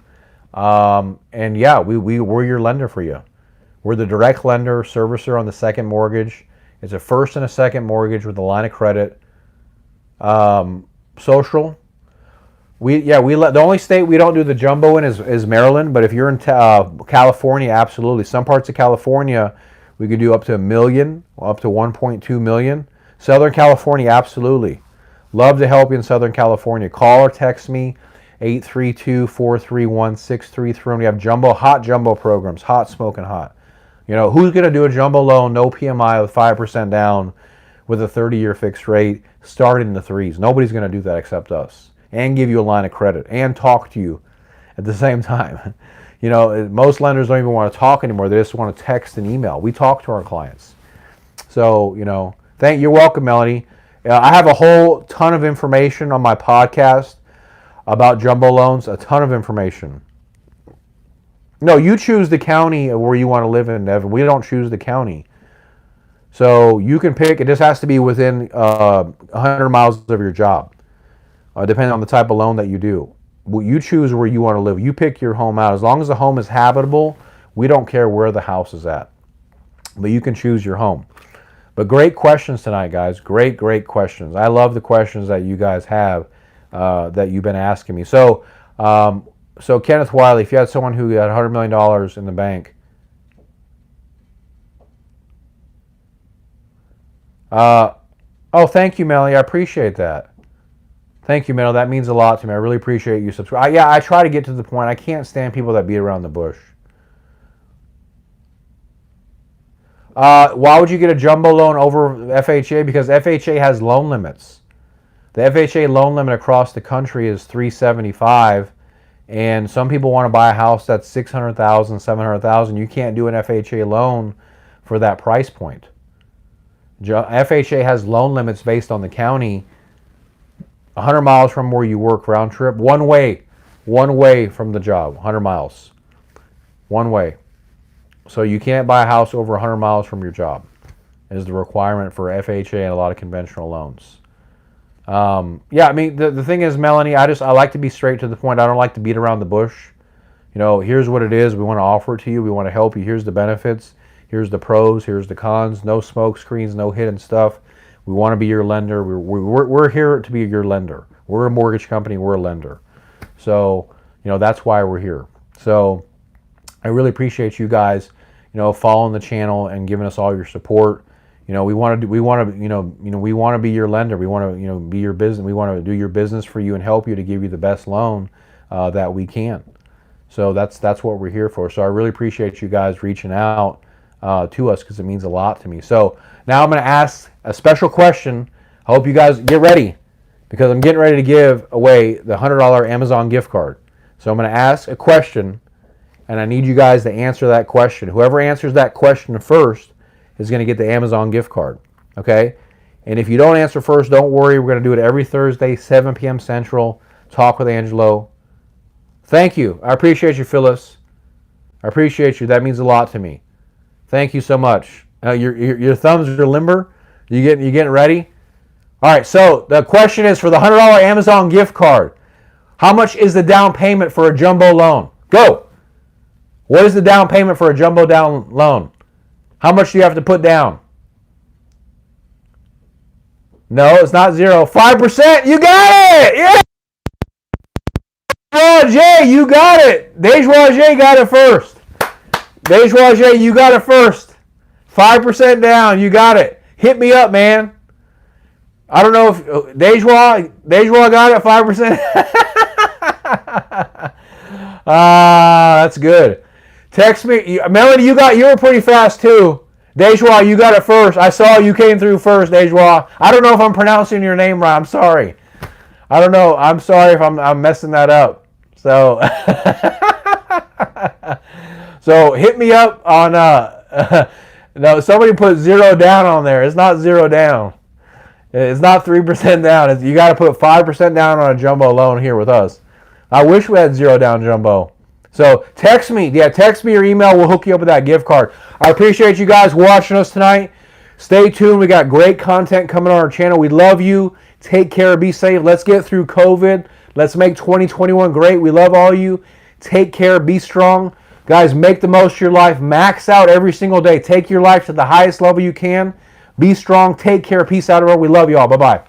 And yeah, we're your lender for you. We're the direct lender, servicer on the second mortgage. It's a first and a second mortgage with a line of credit. Social. The only state we don't do the jumbo in is Maryland. But if you're in California, absolutely. Some parts of California, we could do up to $1 million, up to $1.2 million. Southern California, absolutely. Love to help you in Southern California. Call or text me, 832-431-6331. We have hot jumbo programs, hot smoking hot. Who's going to do a jumbo loan, no PMI with 5% down with a 30-year fixed rate starting in the threes? Nobody's going to do that except us, and give you a line of credit and talk to you at the same time. Most lenders don't even want to talk anymore. They just want to text and email. We talk to our clients. So, you're welcome, Melanie. I have a whole ton of information on my podcast about jumbo loans, a ton of information. No, you choose the county where you want to live in, Evan. We don't choose the county. So you can pick. It just has to be within 100 miles of your job, depending on the type of loan that you do. You choose where you want to live. You pick your home out. As long as the home is habitable, we don't care where the house is at. But you can choose your home. But great questions tonight, guys. Great questions. I love the questions that you guys have that you've been asking me. So Kenneth Wiley, if you had someone who had $100 million in the bank, thank you, Melanie. I appreciate that. Thank you, Mel. That means a lot to me. I really appreciate you subscribing. I try to get to the point. I can't stand people that beat around the bush. Why would you get a jumbo loan over FHA? Because FHA has loan limits. The FHA loan limit across the country is $375, and some people want to buy a house that's $600,000, $700,000. You can't do an FHA loan for that price point. FHA has loan limits based on the county. 100 miles from where you work, round trip, one way from the job, 100 miles, one way. So you can't buy a house over 100 miles from your job, is the requirement for FHA and a lot of conventional loans. The thing is, Melanie, I like to be straight to the point. I don't like to beat around the bush. Here's what it is. We want to offer it to you. We want to help you. Here's the benefits. Here's the pros. Here's the cons. No smoke screens, no hidden stuff. We want to be your lender. We're here to be your lender. We're a mortgage company. We're a lender. So, that's why we're here. So I really appreciate you guys, following the channel and giving us all your support. We want to be your lender. We want to, be your business. We want to do your business for you and help you to give you the best loan that we can. So that's what we're here for. So I really appreciate you guys reaching out to us, because it means a lot to me. So now I'm going to ask a special question. I hope you guys get ready, because I'm getting ready to give away the $100 Amazon gift card. So I'm going to ask a question, and I need you guys to answer that question. Whoever answers that question first is going to get the Amazon gift card. Okay? And if you don't answer first, don't worry. We're going to do it every Thursday, 7 p.m. Central. Talk with Angelo. Thank you. I appreciate you, Phyllis. I appreciate you. That means a lot to me. Thank you so much. Your thumbs are limber. You getting ready? All right. So the question is, for the $100 Amazon gift card, how much is the down payment for a jumbo loan? Go. What is the down payment for a jumbo down loan? How much do you have to put down? No, it's not 0. 5%. You got it. Yeah. Dejwaje, you got it. Dejwaje got it first. Dejwaje, you got it first. 5% down. You got it. Hit me up, man. I don't know if Dejwa got it 5%. That's good. Text me. Melanie, you were pretty fast too. Dejwa, you got it first. I saw you came through first, Dejwa. I don't know if I'm pronouncing your name right. I'm sorry. I don't know. I'm sorry if I'm messing that up. So, so hit me up on. No, somebody put 0 down on there. It's not 0 down. It's not 3% down. You got to put 5% down on a jumbo loan here with us. I wish we had 0 down jumbo. So text me. Yeah, text me or email. We'll hook you up with that gift card. I appreciate you guys watching us tonight. Stay tuned. We got great content coming on our channel. We love you. Take care. Be safe. Let's get through COVID. Let's make 2021 great. We love all you. Take care. Be strong. Guys, make the most of your life. Max out every single day. Take your life to the highest level you can. Be strong. Take care. Peace out, everyone. We love you all. Bye-bye.